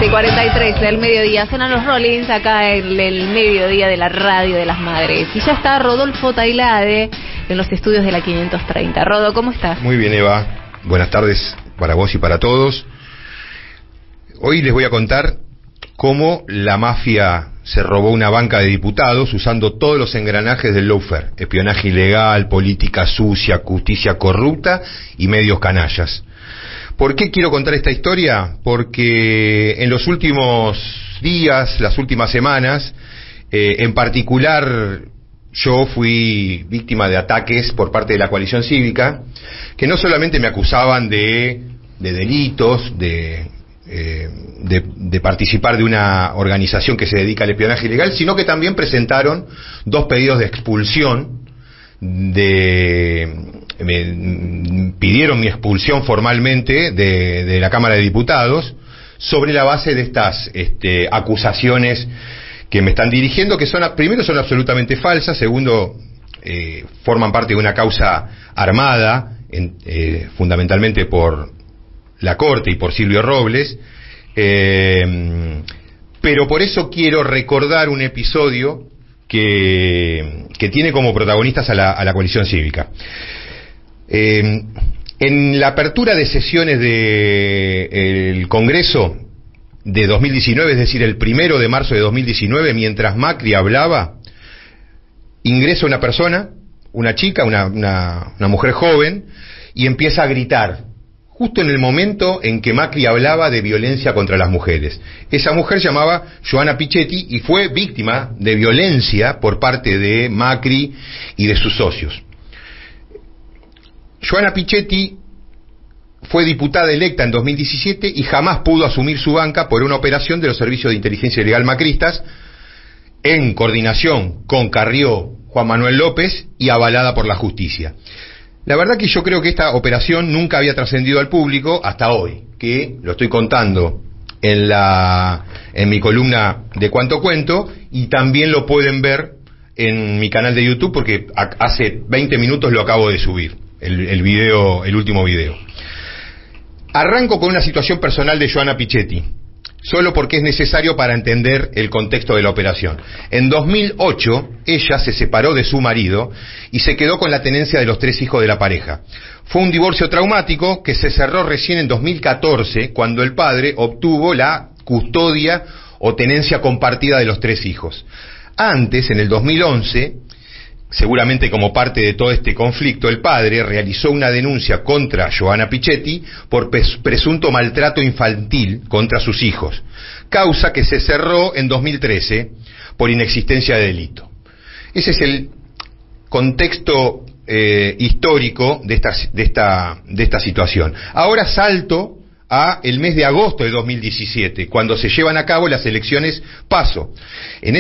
7:43 del mediodía. Suenan los Rollins acá en el mediodía de la radio de las madres. Y ya está Rodolfo Tailade en los estudios de la 530. Rodo, ¿cómo estás? Muy bien, Eva. Buenas tardes para vos y para todos. Hoy les voy a contar cómo la mafia se robó una banca de diputados usando todos los engranajes del lawfare: espionaje ilegal, política sucia, justicia corrupta y medios canallas. ¿Por qué quiero contar esta historia? Porque en los últimos días, las últimas semanas, en particular yo fui víctima de ataques por parte de la coalición cívica, que no solamente me acusaban de delitos, de participar de una organización que se dedica al espionaje ilegal, sino que también presentaron 2 pedidos de expulsión, me pidieron mi expulsión formalmente de la Cámara de Diputados sobre la base de estas acusaciones que me están dirigiendo, que primero son absolutamente falsas, segundo forman parte de una causa armada, fundamentalmente por la Corte y por Silvio Robles, pero por eso quiero recordar un episodio que tiene como protagonistas a la coalición cívica. En la apertura de sesiones del Congreso de 2019, es decir, el 1 de marzo de 2019, mientras Macri hablaba, ingresa una persona, una chica, una mujer joven, y empieza a gritar, justo en el momento en que Macri hablaba de violencia contra las mujeres. Esa mujer se llamaba Joana Picchetti y fue víctima de violencia por parte de Macri y de sus socios. Joana Picchetti fue diputada electa en 2017 y jamás pudo asumir su banca por una operación de los servicios de inteligencia ilegal macristas, en coordinación con Carrió, Juan Manuel López, y avalada por la justicia. La verdad que yo creo que esta operación nunca había trascendido al público hasta hoy, que lo estoy contando en mi columna de Cuánto Cuento, y también lo pueden ver en mi canal de YouTube, porque hace 20 minutos lo acabo de subir, el último video. Arranco con una situación personal de Joana Picchetti, solo porque es necesario para entender el contexto de la operación. En 2008, ella se separó de su marido y se quedó con la tenencia de los 3 hijos de la pareja. Fue un divorcio traumático que se cerró recién en 2014, cuando el padre obtuvo la custodia o tenencia compartida de los 3 hijos. Antes, en el 2011, seguramente como parte de todo este conflicto, el padre realizó una denuncia contra Joana Picchetti por presunto maltrato infantil contra sus hijos, causa que se cerró en 2013 por inexistencia de delito. Ese es el contexto histórico de esta situación. Ahora salto a el mes de agosto de 2017, cuando se llevan a cabo las elecciones PASO. En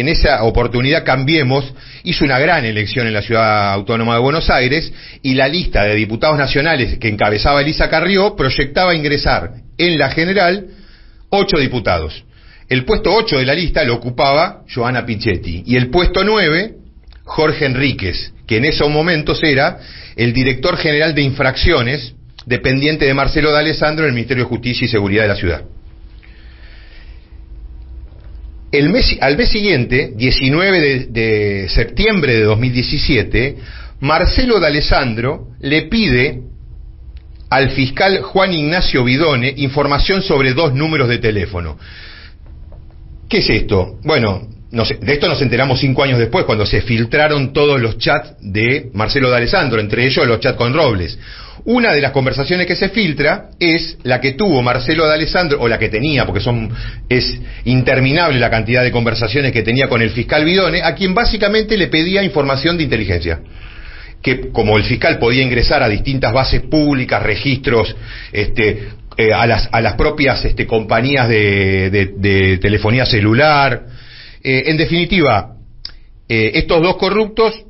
esa oportunidad Cambiemos hizo una gran elección en la Ciudad Autónoma de Buenos Aires, y la lista de diputados nacionales que encabezaba Elisa Carrió proyectaba ingresar en la general 8 diputados. El puesto 8 de la lista lo ocupaba Joana Picchetti, y el puesto 9, Jorge Enríquez, que en esos momentos era el director general de infracciones, dependiente de Marcelo D'Alessandro en el Ministerio de Justicia y Seguridad de la ciudad. Al mes siguiente, 19 de septiembre de 2017, Marcelo D'Alessandro le pide al fiscal Juan Ignacio Bidone información sobre 2 números de teléfono. ¿Qué es esto? Bueno, de esto nos enteramos 5 años después, cuando se filtraron todos los chats de Marcelo D'Alessandro, entre ellos los chats con Robles. Una de las conversaciones que se filtra es la que tuvo Marcelo D'Alessandro, o la que tenía, porque es interminable la cantidad de conversaciones que tenía con el fiscal Bidone, a quien básicamente le pedía información de inteligencia. Que como el fiscal podía ingresar a distintas bases públicas, registros, a las propias compañías de telefonía celular, en definitiva, estos 2 corruptos,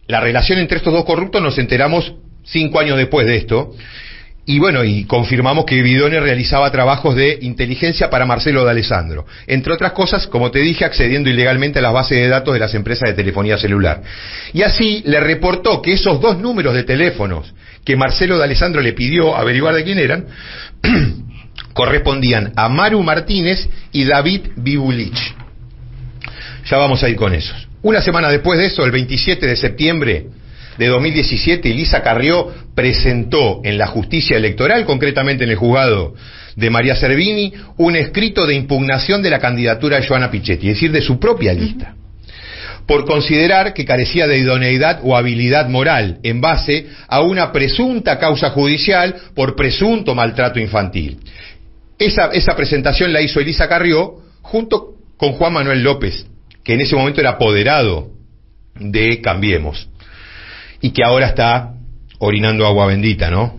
la relación entre estos 2 corruptos nos enteramos 5 años después de esto, y bueno, y confirmamos que Bidone realizaba trabajos de inteligencia para Marcelo D'Alessandro, entre otras cosas, como te dije, accediendo ilegalmente a las bases de datos de las empresas de telefonía celular. Y así le reportó que esos 2 números de teléfonos que Marcelo D'Alessandro le pidió averiguar de quién eran, correspondían a Maru Martínez y David Bibulich. Ya vamos a ir con esos. Una semana después de eso, el 27 de septiembre de 2017, Elisa Carrió presentó en la justicia electoral, concretamente en el juzgado de María Servini, un escrito de impugnación de la candidatura de Joana Pichetti, es decir, de su propia lista, por considerar que carecía de idoneidad o habilidad moral en base a una presunta causa judicial por presunto maltrato infantil. Esa presentación la hizo Elisa Carrió junto con Juan Manuel López, que en ese momento era apoderado de Cambiemos y que ahora está orinando agua bendita, ¿no?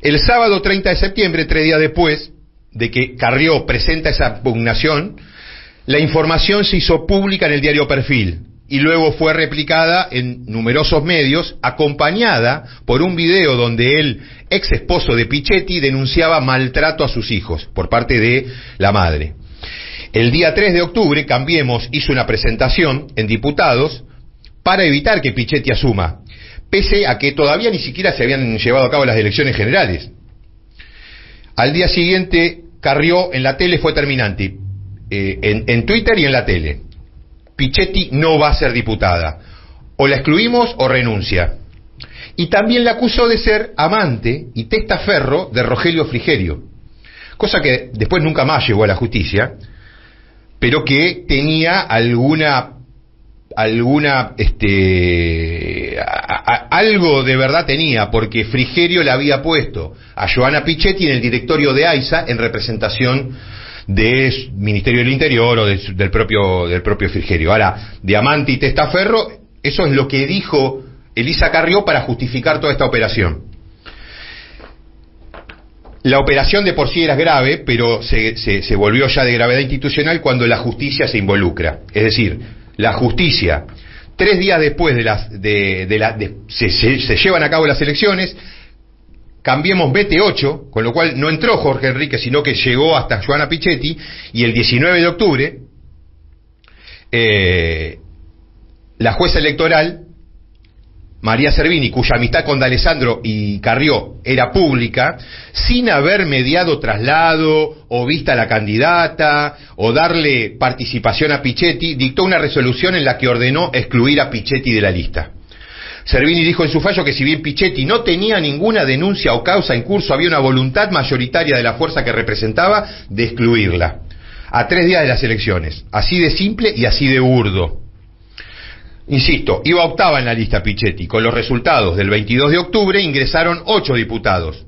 El sábado 30 de septiembre, 3 días después de que Carrió presenta esa impugnación, la información se hizo pública en el diario Perfil y luego fue replicada en numerosos medios, acompañada por un video donde el ex esposo de Pichetti denunciaba maltrato a sus hijos por parte de la madre. El día 3 de octubre, Cambiemos hizo una presentación en diputados para evitar que Pichetti asuma, pese a que todavía ni siquiera se habían llevado a cabo las elecciones generales. Al día siguiente, Carrió en la tele fue terminante, en Twitter y en la tele: Pichetti no va a ser diputada, o la excluimos o renuncia. Y también la acusó de ser amante y testaferro de Rogelio Frigerio, cosa que después nunca más llegó a la justicia, pero que tenía algo de verdad tenía, porque Frigerio le había puesto a Joana Pichetti en el directorio de AISA en representación del Ministerio del Interior o del propio Frigerio. Ahora, de amante y testaferro, eso es lo que dijo Elisa Carrió para justificar toda esta operación. La operación de por sí era grave, pero se volvió ya de gravedad institucional cuando la justicia se involucra. Es decir, la justicia, 3 días después se llevan a cabo las elecciones, Cambiemos BT8, con lo cual no entró Jorge Enríquez, sino que llegó hasta Joana Pichetti, y el 19 de octubre, la jueza electoral, María Servini, cuya amistad con D'Alessandro y Carrió era pública, sin haber mediado traslado o vista a la candidata o darle participación a Pichetti, dictó una resolución en la que ordenó excluir a Pichetti de la lista. Servini dijo en su fallo que si bien Pichetti no tenía ninguna denuncia o causa en curso, había una voluntad mayoritaria de la fuerza que representaba de excluirla. A 3 días de las elecciones. Así de simple y así de burdo. Insisto, iba octava en la lista Pichetti. Con los resultados del 22 de octubre ingresaron 8 diputados.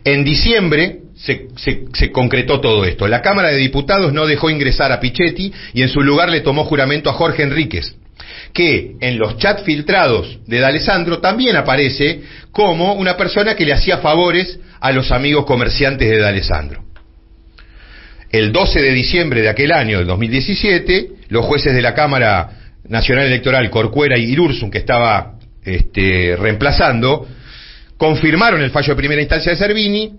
En diciembre se concretó todo esto. La Cámara de Diputados no dejó ingresar a Pichetti y en su lugar le tomó juramento a Jorge Enríquez, que en los chats filtrados de D'Alessandro también aparece como una persona que le hacía favores a los amigos comerciantes de D'Alessandro. El 12 de diciembre de aquel año, del 2017, los jueces de la Cámara Nacional Electoral, Corcuera y Irurzun, que estaba reemplazando, confirmaron el fallo de primera instancia de Servini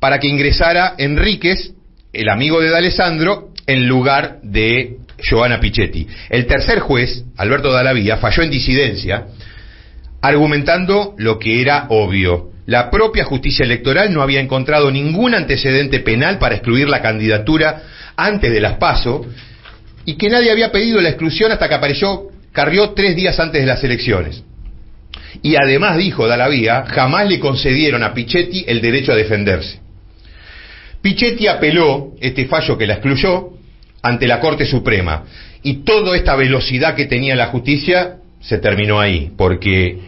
para que ingresara Enríquez, el amigo de D'Alessandro, en lugar de Joana Pichetti. El tercer juez, Alberto Dallavia, falló en disidencia, argumentando lo que era obvio. La propia justicia electoral no había encontrado ningún antecedente penal para excluir la candidatura antes de las PASO, y que nadie había pedido la exclusión hasta que apareció Carrió 3 días antes de las elecciones. Y además, dijo Dallavia, jamás le concedieron a Pichetti el derecho a defenderse. Pichetti apeló este fallo que la excluyó ante la Corte Suprema, y toda esta velocidad que tenía la justicia se terminó ahí, porque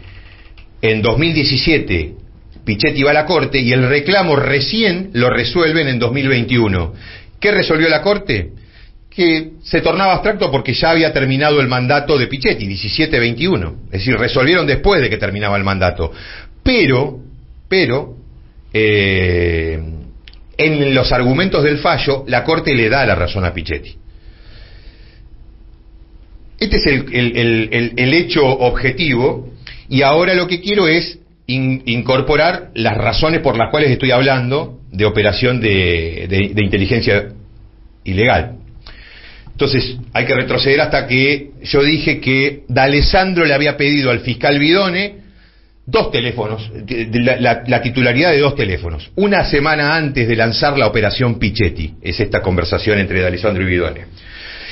en 2017 Pichetti va a la Corte y el reclamo recién lo resuelven en 2021. ¿Qué resolvió la Corte? Que se tornaba abstracto porque ya había terminado el mandato de Pichetti, 17-21. Es decir, resolvieron después de que terminaba el mandato. Pero en los argumentos del fallo, la Corte le da la razón a Pichetti. Este es el hecho objetivo, y ahora lo que quiero es incorporar las razones por las cuales estoy hablando de operación de inteligencia ilegal. Entonces, hay que retroceder hasta que yo dije que D'Alessandro le había pedido al fiscal Bidone dos teléfonos, la titularidad de dos teléfonos. Una semana antes de lanzar la operación Pichetti, es esta conversación entre D'Alessandro y Vidone.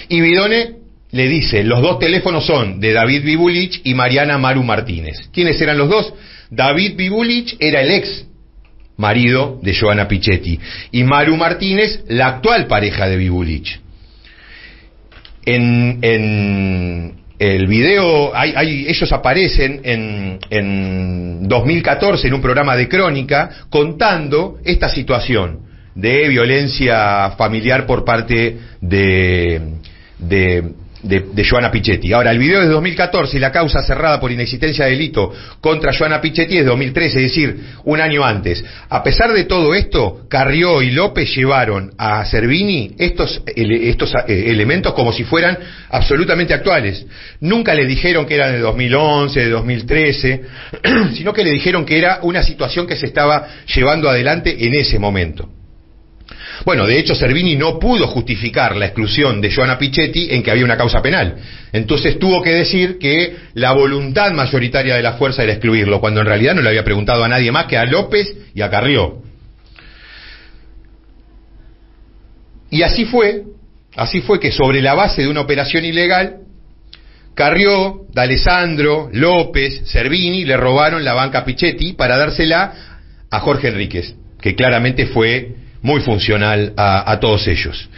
Y Vidone le dice, los dos teléfonos son de David Bibulich y Mariana Maru Martínez. ¿Quiénes eran los dos? David Bibulich era el ex marido de Joana Pichetti y Maru Martínez la actual pareja de Bibulich. En el video, ellos aparecen en 2014 en un programa de crónica contando esta situación de violencia familiar por parte de Joana Pichetti. Ahora, el video es de 2014 y la causa cerrada por inexistencia de delito contra Joana Pichetti es de 2013, es decir, un año antes. A pesar de todo esto, Carrió y López llevaron a Servini estos elementos como si fueran absolutamente actuales. Nunca le dijeron que eran de 2011, de 2013, sino que le dijeron que era una situación que se estaba llevando adelante en ese momento. Bueno, de hecho Servini no pudo justificar la exclusión de Joana Pichetti en que había una causa penal. Entonces tuvo que decir que la voluntad mayoritaria de la fuerza era excluirlo, cuando en realidad no le había preguntado a nadie más que a López y a Carrió. Y así fue que sobre la base de una operación ilegal, Carrió, D'Alessandro, López, Servini le robaron la banca Pichetti para dársela a Jorge Enríquez, que claramente fue muy funcional a todos ellos.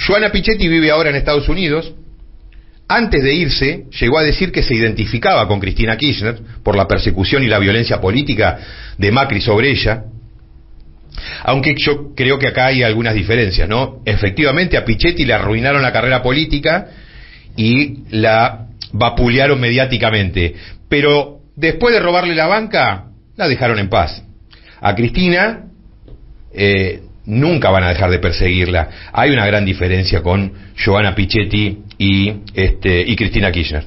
Joana Pichetti vive ahora en Estados Unidos. Antes de irse, llegó a decir que se identificaba con Cristina Kirchner por la persecución y la violencia política de Macri sobre ella. Aunque yo creo que acá hay algunas diferencias, ¿no? Efectivamente, a Pichetti le arruinaron la carrera política y la vapulearon mediáticamente. Pero después de robarle la banca, la dejaron en paz. A Cristina nunca van a dejar de perseguirla. Hay una gran diferencia con Joana Pichetti y Cristina Kirchner.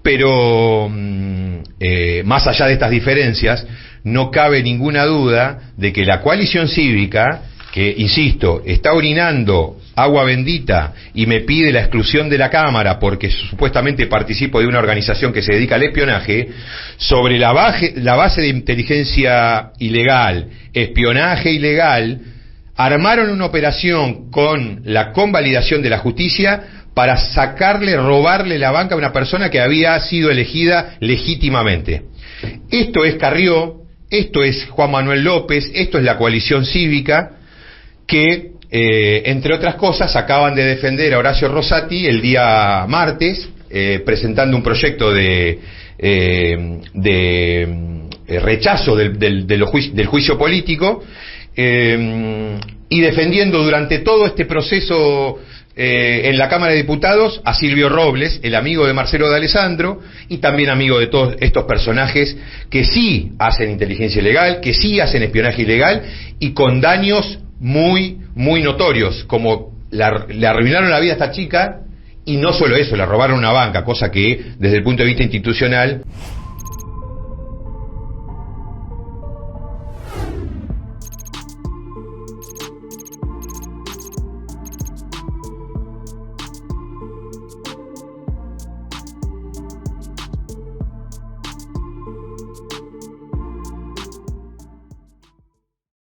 Pero más allá de estas diferencias, no cabe ninguna duda de que la coalición cívica, que, insisto, está orinando agua bendita y me pide la exclusión de la Cámara porque supuestamente participo de una organización que se dedica al espionaje, sobre la base de inteligencia ilegal, espionaje ilegal, armaron una operación con la convalidación de la justicia para robarle la banca a una persona que había sido elegida legítimamente. Esto es Carrió, esto es Juan Manuel López, esto es la coalición cívica que, entre otras cosas, acaban de defender a Horacio Rosati el día martes, presentando un proyecto de rechazo del juicio político, y defendiendo durante todo este proceso en la Cámara de Diputados a Silvio Robles, el amigo de Marcelo D'Alessandro y también amigo de todos estos personajes que sí hacen inteligencia ilegal, que sí hacen espionaje ilegal y con daños muy, muy notorios, como le arruinaron la vida a esta chica y no solo eso, le robaron una banca, cosa que desde el punto de vista institucional